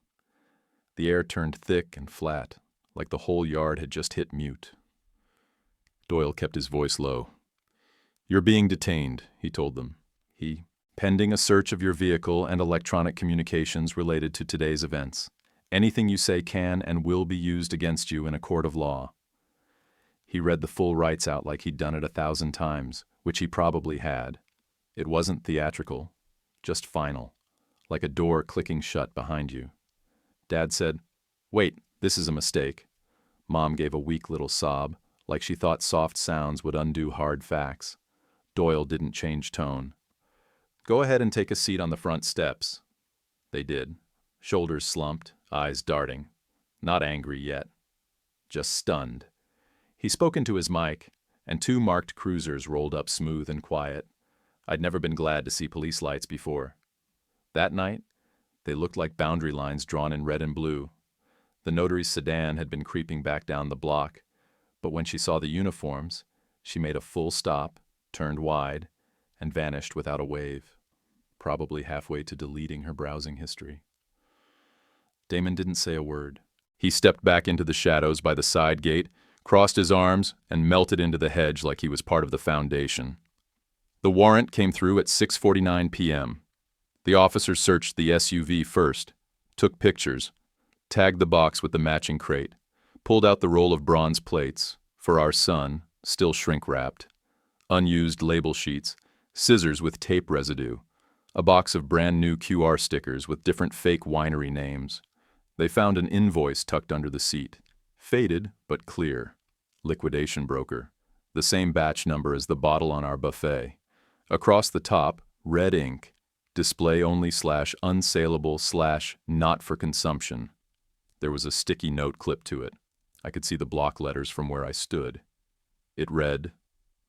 The air turned thick and flat, like the whole yard had just hit mute. Doyle kept his voice low. "You're being detained," he told them. Pending a search of your vehicle and electronic communications related to today's events. Anything you say can and will be used against you in a court of law." He read the full rights out like he'd done it 1,000 times, which he probably had. It wasn't theatrical, just final, like a door clicking shut behind you. Dad said, "Wait, this is a mistake." Mom gave a weak little sob, like she thought soft sounds would undo hard facts. Doyle didn't change tone. "Go ahead and take a seat on the front steps." They did. Shoulders slumped, eyes darting. Not angry yet. Just stunned. He spoke into his mic, and two marked cruisers rolled up smooth and quiet. I'd never been glad to see police lights before. That night, they looked like boundary lines drawn in red and blue. The notary's sedan had been creeping back down the block, but when she saw the uniforms, she made a full stop, turned wide, and vanished without a wave, probably halfway to deleting her browsing history. Damon didn't say a word. He stepped back into the shadows by the side gate, crossed his arms, and melted into the hedge like he was part of the foundation. The warrant came through at 6:49 p.m. The officers searched the SUV first, took pictures, tagged the box with the matching crate, pulled out the roll of bronze plates, for our son, still shrink-wrapped, unused label sheets, scissors with tape residue, a box of brand-new QR stickers with different fake winery names. They found an invoice tucked under the seat, faded but clear. Liquidation broker, the same batch number as the bottle on our buffet. Across the top, red ink, display only / unsaleable / not for consumption. There was a sticky note clipped to it. I could see the block letters from where I stood. It read,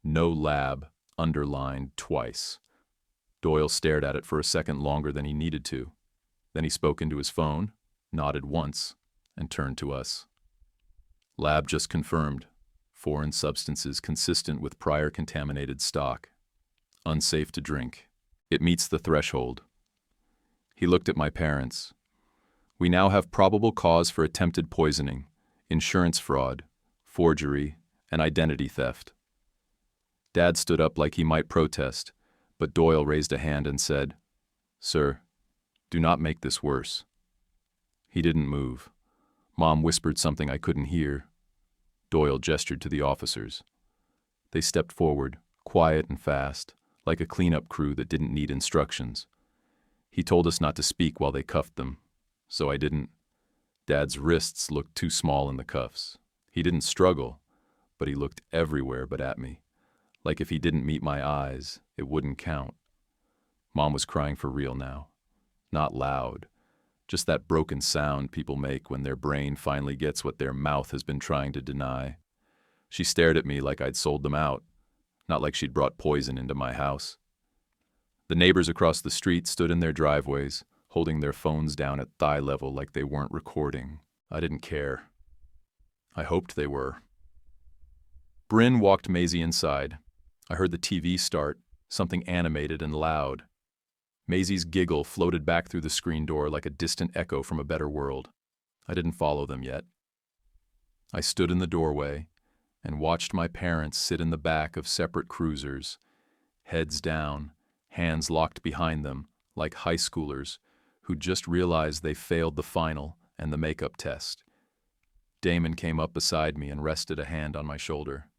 "No lab," underlined twice. Doyle stared at it for a second longer than he needed to. Then he spoke into his phone, nodded once, and turned to us. "Lab just confirmed. Foreign substances consistent with prior contaminated stock. Unsafe to drink. It meets the threshold." He looked at my parents. "We now have probable cause for attempted poisoning, insurance fraud, forgery, and identity theft." Dad stood up like he might protest, but Doyle raised a hand and said, "Sir, do not make this worse." He didn't move. Mom whispered something I couldn't hear. Doyle gestured to the officers. They stepped forward, quiet and fast, like a cleanup crew that didn't need instructions. He told us not to speak while they cuffed them, so I didn't. Dad's wrists looked too small in the cuffs. He didn't struggle, but he looked everywhere but at me, like if he didn't meet my eyes, it wouldn't count. Mom was crying for real now. Not loud, just that broken sound people make when their brain finally gets what their mouth has been trying to deny. She stared at me like I'd sold them out, not like she'd brought poison into my house. The neighbors across the street stood in their driveways, holding their phones down at thigh level like they weren't recording. I didn't care. I hoped they were. Bryn walked Maisie inside. I heard the TV start, something animated and loud. Maisie's giggle floated back through the screen door like a distant echo from a better world. I didn't follow them yet. I stood in the doorway and watched my parents sit in the back of separate cruisers, heads down, hands locked behind them, like high schoolers who just realized they failed the final and the makeup test. Damon came up beside me and rested a hand on my shoulder.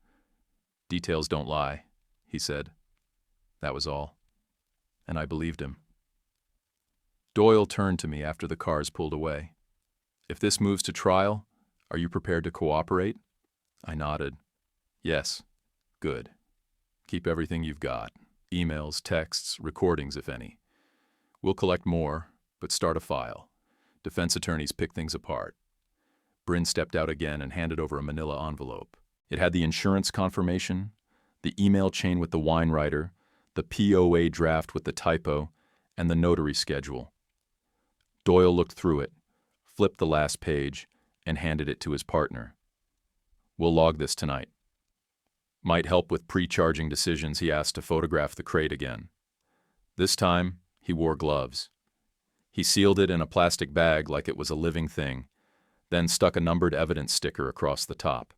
"Details don't lie," he said. That was all. And I believed him. Doyle turned to me after the cars pulled away. "If this moves to trial, are you prepared to cooperate?" I nodded. "Yes." "Good. Keep everything you've got. Emails, texts, recordings, if any. We'll collect more, but start a file. Defense attorneys pick things apart." Bryn stepped out again and handed over a manila envelope. It had the insurance confirmation, the email chain with the wine writer, the POA draft with the typo, and the notary schedule. Doyle looked through it, flipped the last page, and handed it to his partner. "We'll log this tonight." Might help with pre-charging decisions, he asked to photograph the crate again. This time, he wore gloves. He sealed it in a plastic bag like it was a living thing, then stuck a numbered evidence sticker across the top.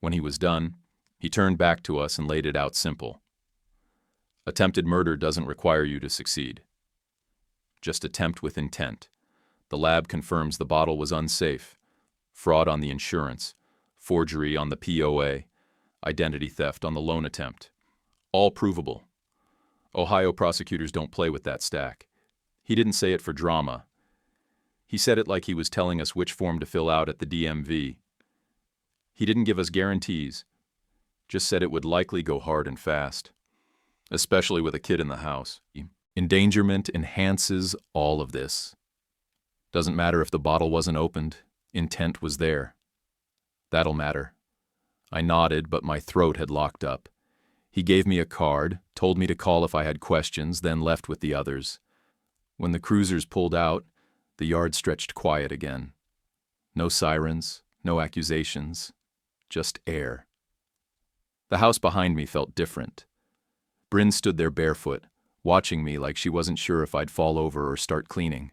When he was done, he turned back to us and laid it out simple. "Attempted murder doesn't require you to succeed. Just attempt with intent. The lab confirms the bottle was unsafe. Fraud on the insurance. Forgery on the POA. Identity theft on the loan attempt. All provable. Ohio prosecutors don't play with that stack." He didn't say it for drama. He said it like he was telling us which form to fill out at the DMV. He didn't give us guarantees, just said it would likely go hard and fast, especially with a kid in the house. Endangerment enhances all of this. Doesn't matter if the bottle wasn't opened, intent was there. That'll matter. I nodded, but my throat had locked up. He gave me a card, told me to call if I had questions, then left with the others. When the cruisers pulled out, the yard stretched quiet again. No sirens, no accusations, just air. The house behind me felt different. Bryn stood there barefoot, watching me like she wasn't sure if I'd fall over or start cleaning.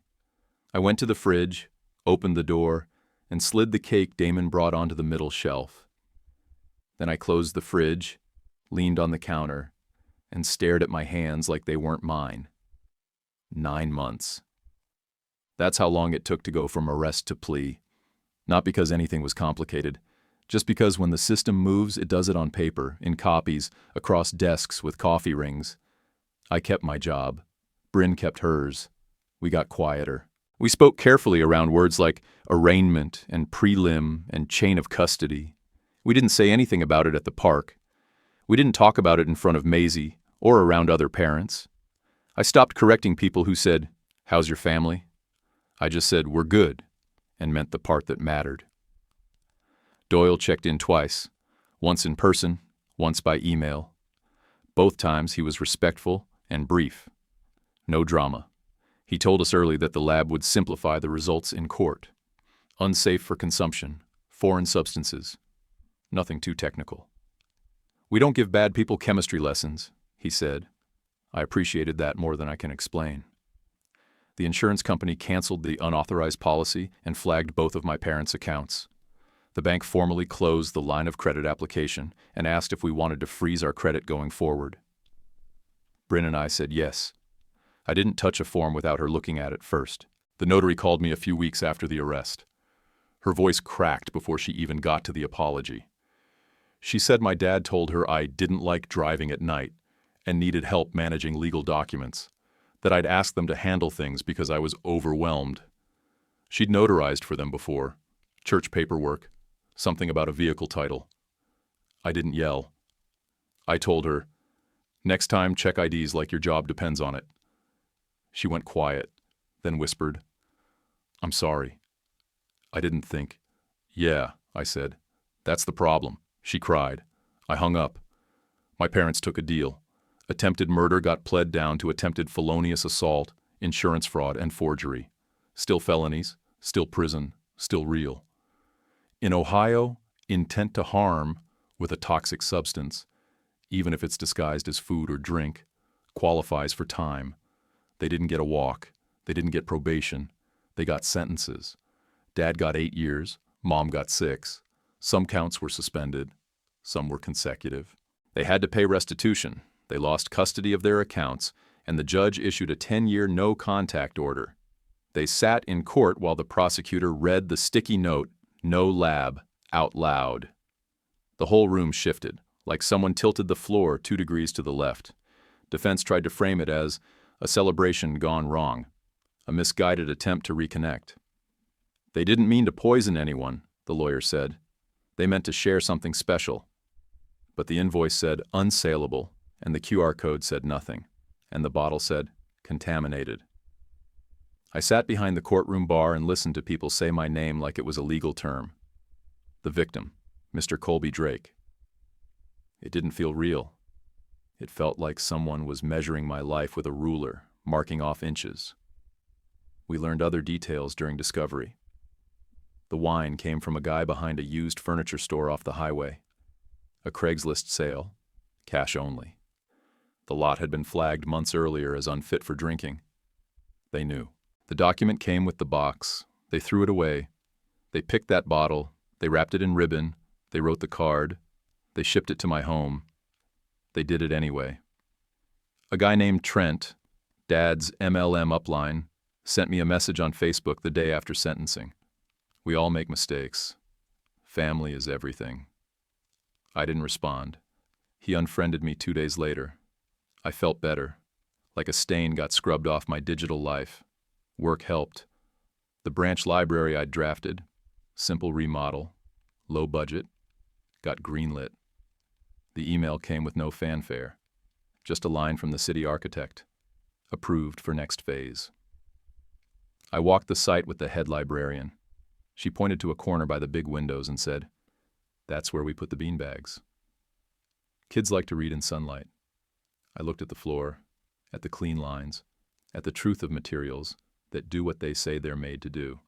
I went to the fridge, opened the door, and slid the cake Damon brought onto the middle shelf. Then I closed the fridge, leaned on the counter, and stared at my hands like they weren't mine. 9 months. That's how long it took to go from arrest to plea. Not because anything was complicated, just because when the system moves, it does it on paper, in copies, across desks with coffee rings. I kept my job. Bryn kept hers. We got quieter. We spoke carefully around words like arraignment and prelim and chain of custody. We didn't say anything about it at the park. We didn't talk about it in front of Maisie or around other parents. I stopped correcting people who said, "How's your family?" I just said, "We're good," and meant the part that mattered. Doyle checked in twice, once in person, once by email. Both times he was respectful and brief. No drama. He told us early that the lab would simplify the results in court. Unsafe for consumption, foreign substances. Nothing too technical. "We don't give bad people chemistry lessons," he said. I appreciated that more than I can explain. The insurance company canceled the unauthorized policy and flagged both of my parents' accounts. The bank formally closed the line of credit application and asked if we wanted to freeze our credit going forward. Bryn and I said yes. I didn't touch a form without her looking at it first. The notary called me a few weeks after the arrest. Her voice cracked before she even got to the apology. She said my dad told her I didn't like driving at night and needed help managing legal documents, that I'd ask them to handle things because I was overwhelmed. She'd notarized for them before, church paperwork, something about a vehicle title. I didn't yell. I told her, "Next time, check IDs like your job depends on it." She went quiet, then whispered, "I'm sorry." I didn't think. "Yeah," I said. "That's the problem." She cried. I hung up. My parents took a deal. Attempted murder got pled down to attempted felonious assault, insurance fraud, and forgery. Still felonies, still prison, still real. In Ohio, intent to harm with a toxic substance, even if it's disguised as food or drink, qualifies for time. They didn't get a walk. They didn't get probation. They got sentences. Dad got 8 years. Mom got 6. Some counts were suspended. Some were consecutive. They had to pay restitution. They lost custody of their accounts, and the judge issued a 10-year no-contact order. They sat in court while the prosecutor read the sticky note, "No lab," out loud. The whole room shifted, like someone tilted the floor 2 degrees to the left. Defense tried to frame it as a celebration gone wrong, a misguided attempt to reconnect. "They didn't mean to poison anyone," the lawyer said. "They meant to share something special." But the invoice said unsaleable, and the QR code said nothing, and the bottle said contaminated. I sat behind the courtroom bar and listened to people say my name like it was a legal term. The victim, Mr. Colby Drake. It didn't feel real. It felt like someone was measuring my life with a ruler, marking off inches. We learned other details during discovery. The wine came from a guy behind a used furniture store off the highway. A Craigslist sale, cash only. The lot had been flagged months earlier as unfit for drinking. They knew. The document came with the box. They threw it away. They picked that bottle. They wrapped it in ribbon. They wrote the card. They shipped it to my home. They did it anyway. A guy named Trent, Dad's MLM upline, sent me a message on Facebook the day after sentencing. "We all make mistakes. Family is everything." I didn't respond. He unfriended me 2 days later. I felt better, like a stain got scrubbed off my digital life. Work helped. The branch library I'd drafted, simple remodel, low budget, got greenlit. The email came with no fanfare, just a line from the city architect. Approved for next phase. I walked the site with the head librarian. She pointed to a corner by the big windows and said, "That's where we put the beanbags." Kids like to read in sunlight. I looked at the floor, at the clean lines, at the truth of materials that do what they say they're made to do.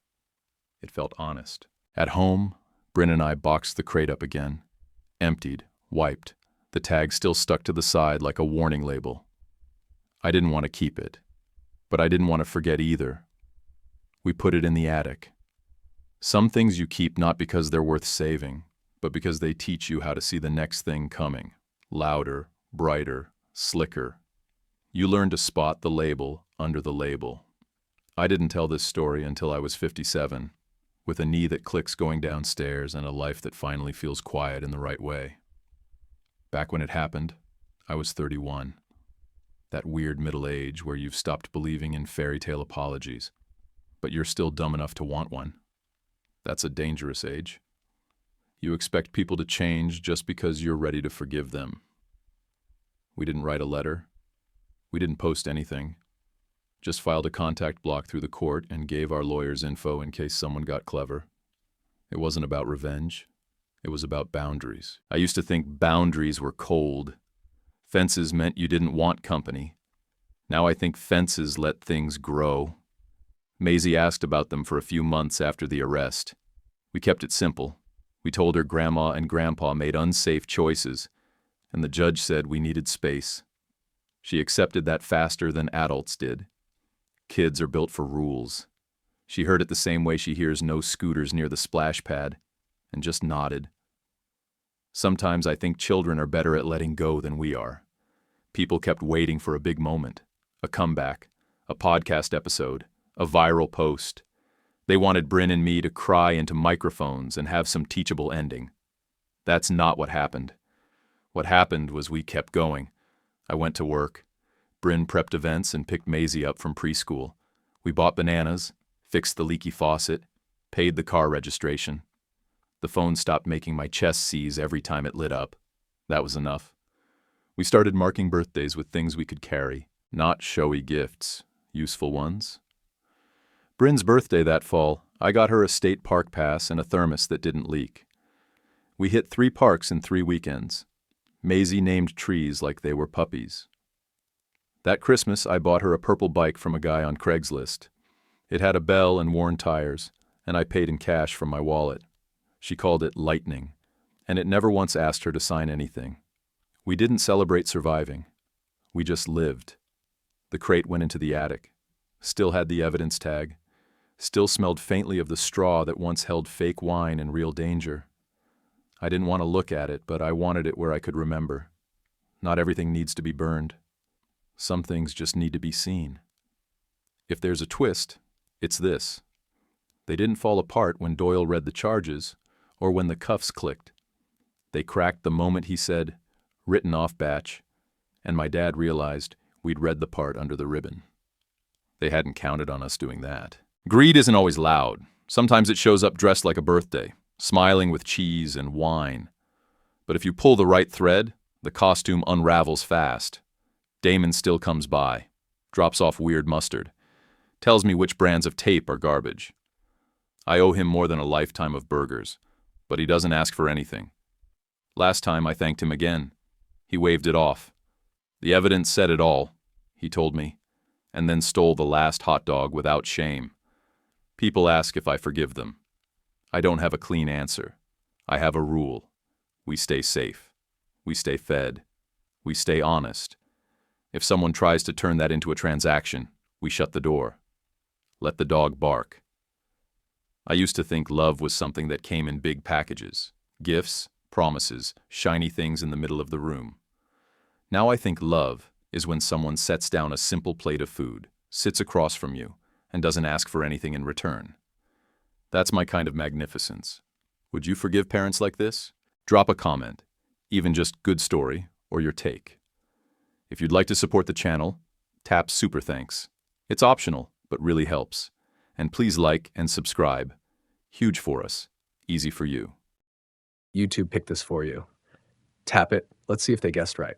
It felt honest. At home, Bryn and I boxed the crate up again. Emptied, wiped, the tag still stuck to the side like a warning label. I didn't want to keep it, but I didn't want to forget either. We put it in the attic. Some things you keep not because they're worth saving, but because they teach you how to see the next thing coming. Louder, brighter, slicker. You learn to spot the label under the label. I didn't tell this story until I was 57, with a knee that clicks going downstairs and a life that finally feels quiet in the right way. Back when it happened, I was 31. That weird middle age where you've stopped believing in fairy tale apologies, but you're still dumb enough to want one. That's a dangerous age. You expect people to change just because you're ready to forgive them. We didn't write a letter. We didn't post anything. Just filed a contact block through the court and gave our lawyers info in case someone got clever. It wasn't about revenge. It was about boundaries. I used to think boundaries were cold. Fences meant you didn't want company. Now I think fences let things grow. Maisie asked about them for a few months after the arrest. We kept it simple. We told her Grandma and Grandpa made unsafe choices, and the judge said we needed space. She accepted that faster than adults did. Kids are built for rules. She heard it the same way she hears no scooters near the splash pad, and just nodded. Sometimes I think children are better at letting go than we are. People kept waiting for a big moment, a comeback, a podcast episode, a viral post. They wanted Bryn and me to cry into microphones and have some teachable ending. That's not what happened. What happened was we kept going. I went to work. Bryn prepped events and picked Maisie up from preschool. We bought bananas, fixed the leaky faucet, paid the car registration. The phone stopped making my chest seize every time it lit up. That was enough. We started marking birthdays with things we could carry, not showy gifts, useful ones. Bryn's birthday that fall, I got her a state park pass and a thermos that didn't leak. We hit 3 parks in 3 weekends. Maisie named trees like they were puppies. That Christmas, I bought her a purple bike from a guy on Craigslist. It had a bell and worn tires, and I paid in cash from my wallet. She called it Lightning, and it never once asked her to sign anything. We didn't celebrate surviving. We just lived. The crate went into the attic. Still had the evidence tag. Still smelled faintly of the straw that once held fake wine in real danger. I didn't want to look at it, but I wanted it where I could remember. Not everything needs to be burned. Some things just need to be seen. If there's a twist, it's this. They didn't fall apart when Doyle read the charges or when the cuffs clicked. They cracked the moment he said, "Written off batch," and my dad realized we'd read the part under the ribbon. They hadn't counted on us doing that. Greed isn't always loud. Sometimes it shows up dressed like a birthday, smiling with cheese and wine. But if you pull the right thread, the costume unravels fast. Damon still comes by, drops off weird mustard, tells me which brands of tape are garbage. I owe him more than a lifetime of burgers, but he doesn't ask for anything. Last time I thanked him again. He waved it off. The evidence said it all, he told me, and then stole the last hot dog without shame. People ask if I forgive them. I don't have a clean answer. I have a rule. We stay safe. We stay fed. We stay honest. If someone tries to turn that into a transaction, we shut the door. Let the dog bark. I used to think love was something that came in big packages. Gifts, promises, shiny things in the middle of the room. Now I think love is when someone sets down a simple plate of food, sits across from you, and doesn't ask for anything in return. That's my kind of magnificence. Would you forgive parents like this? Drop a comment, even just good story or your take. If you'd like to support the channel, tap Super Thanks. It's optional, but really helps. And please like and subscribe. Huge for us, easy for you. YouTube picked this for you. Tap it. Let's see if they guessed right.